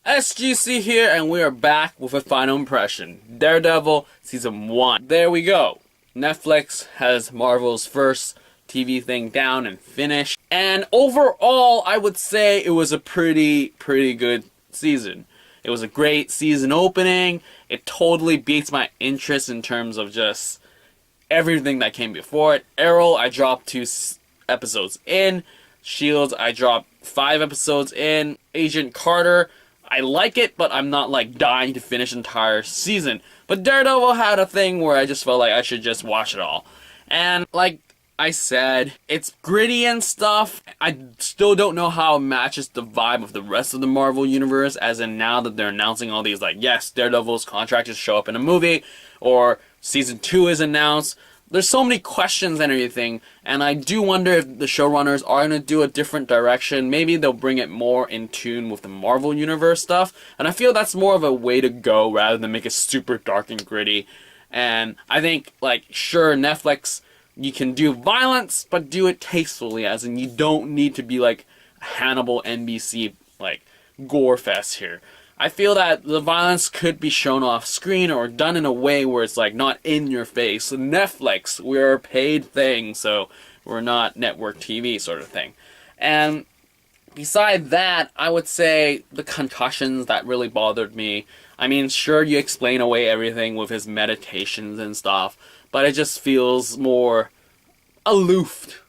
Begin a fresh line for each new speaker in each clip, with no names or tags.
SGC here, and we are back with a final impression. Daredevil Season 1. There we go. Netflix has Marvel's first TV thing down and finished. And overall, I would say it was a pretty good season. It was a great season opening. It totally beats my interest in terms of just everything that came before it. Arrow, I dropped 2 episodes in. Shields, I dropped 5 episodes in. Agent Carter, I like it, but I'm not like dying to finish the entire season. But Daredevil had a thing where I just felt like I should just watch it all. And like I said, it's gritty and stuff. I still don't know how it matches the vibe of the rest of the Marvel universe, as in now that they're announcing all these like, yes, Daredevil's contract to show up in a movie, or Season 2 is announced. There's so many questions and everything, and I do wonder if the showrunners are going to do a different direction. Maybe they'll bring it more in tune with the Marvel Universe stuff, and I feel that's more of a way to go rather than make it super dark and gritty. And I think, like, sure, Netflix, you can do violence, but do it tastefully, as in you don't need to be like Hannibal NBC, like, gore fest here. I feel that the violence could be shown off screen or done in a way where it's like not in your face. Netflix, we're a paid thing, so we're not network TV sort of thing. And beside that, I would say the concussions that really bothered me. I mean, sure, you explain away everything with his meditations and stuff, but it just feels more aloof.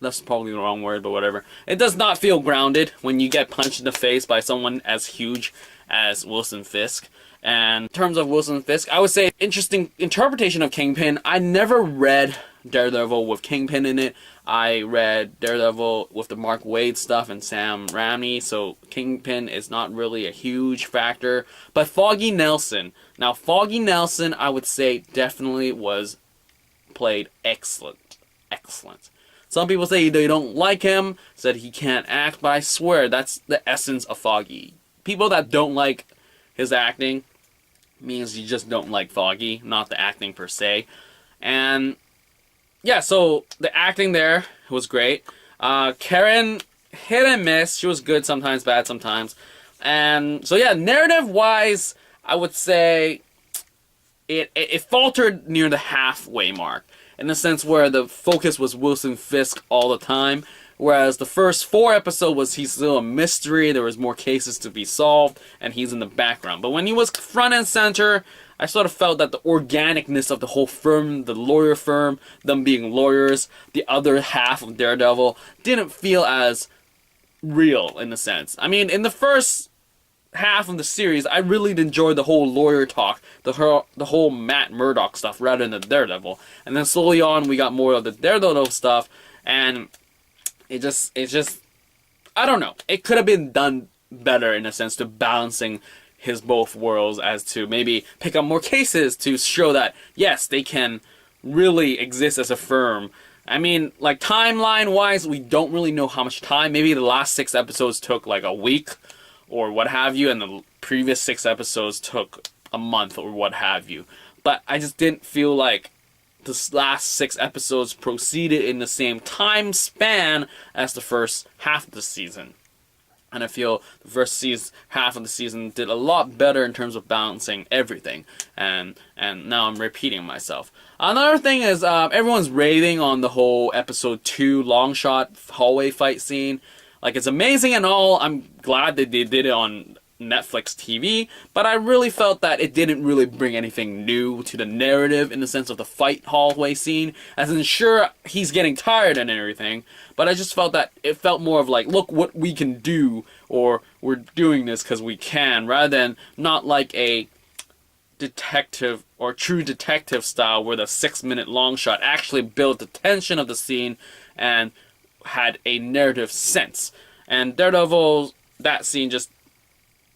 That's probably the wrong word, but whatever. It does not feel grounded when you get punched in the face by someone as huge as Wilson Fisk. And in terms of Wilson Fisk, I would say interesting interpretation of Kingpin. I never read Daredevil with Kingpin in it. I read Daredevil with the Mark Waid stuff and Sam Raimi, so Kingpin is not really a huge factor. But Foggy Nelson. Now, Foggy Nelson, I would say, definitely was played excellent. Excellent. Some people say they don't like him, said he can't act, but I swear that's the essence of Foggy. People that don't like his acting means you just don't like Foggy, not the acting per se. And yeah, so the acting there was great. Karen, hit and miss. She was good sometimes, bad sometimes. And so yeah, narrative-wise, I would say it faltered near the halfway mark, in the sense where the focus was Wilson Fisk all the time, whereas the first 4 episodes was he's still a mystery, there was more cases to be solved, and he's in the background. But when he was front and center, I sort of felt that the organicness of the whole firm, the lawyer firm, them being lawyers, the other half of Daredevil, didn't feel as real in a sense. I mean, in the first half of the series, I really enjoyed the whole lawyer talk, the whole Matt Murdock stuff rather than the Daredevil. And then slowly on, we got more of the Daredevil stuff, and it's just, I don't know. It could have been done better in a sense to balancing his both worlds, as to maybe pick up more cases to show that, yes, they can really exist as a firm. I mean, like, timeline-wise, we don't really know how much time. Maybe the last 6 episodes took like a week or what have you, and the previous 6 episodes took a month or what have you. But I just didn't feel like the last 6 episodes proceeded in the same time span as the first half of the season. And I feel the first half of the season did a lot better in terms of balancing everything. And now I'm repeating myself. Another thing is everyone's raving on the whole episode 2 long shot hallway fight scene. Like, it's amazing and all. I'm glad that they did it on Netflix TV, but I really felt that it didn't really bring anything new to the narrative in the sense of the fight hallway scene. As in, sure, he's getting tired and everything, but I just felt that it felt more of like, look what we can do, or we're doing this because we can, rather than not like a detective or true detective style where the 6-minute long shot actually built the tension of the scene and had a narrative sense. And Daredevil, that scene just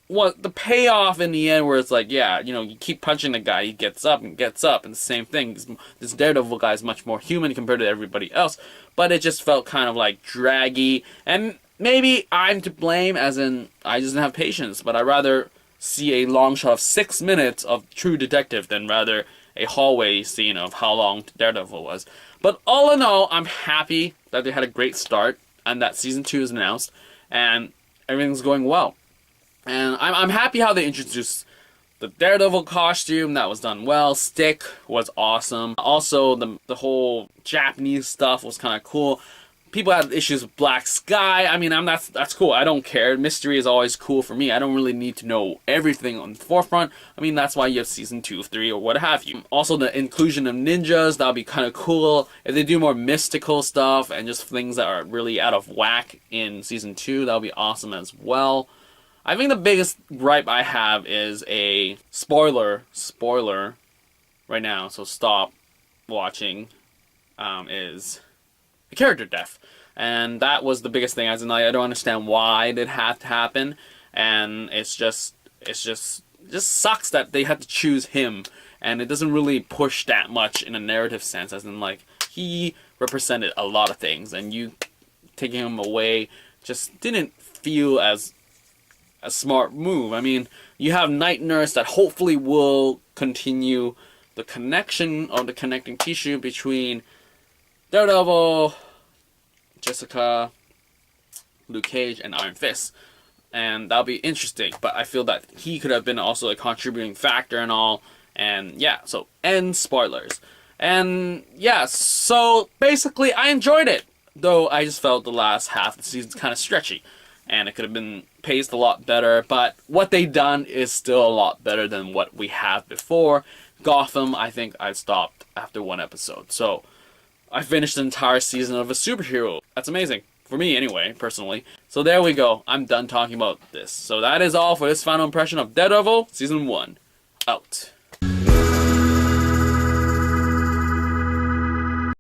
was the payoff in the end, where it's like, yeah, you know, you keep punching the guy, he gets up, and the same thing. This Daredevil guy is much more human compared to everybody else, but it just felt kind of like draggy, and maybe I'm to blame, as in, I just didn't have patience, but I'd rather see a long shot of 6 minutes of True Detective than rather a hallway scene of how long Daredevil was. But all in all, I'm happy that they had a great start, and that Season 2 is announced, and everything's going well. And I'm happy how they introduced the Daredevil costume. That was done well. Stick was awesome. Also, the whole Japanese stuff was kind of cool. People had issues with Black Sky. I mean, that's cool. I don't care. Mystery is always cool for me. I don't really need to know everything on the forefront. I mean, that's why you have season 2, 3, or what have you. Also, the inclusion of ninjas, that'll be kind of cool. If they do more mystical stuff and just things that are really out of whack in season 2, that'll be awesome as well. I think the biggest gripe I have is a spoiler right now, so stop watching, is the character death. And that was the biggest thing, as in, like, I don't understand why it had to happen, and it just sucks that they had to choose him, and it doesn't really push that much in a narrative sense, as in, like, he represented a lot of things, and you taking him away just didn't feel as a smart move. I mean, you have Night Nurse that hopefully will continue the connection, or the connecting tissue between Daredevil, Jessica, Luke Cage, and Iron Fist. And that'll be interesting, but I feel that he could have been also a contributing factor and all. And yeah, so end spoilers. And yeah, so basically I enjoyed it, though I just felt the last half of the season's kind of stretchy. And it could have been paced a lot better, but what they done is still a lot better than what we have before. Gotham, I think I stopped after 1 episode. So I finished the entire season of a superhero. That's amazing. For me, anyway, personally. So there we go. I'm done talking about this. So that is all for this final impression of Daredevil, Season 1. Out.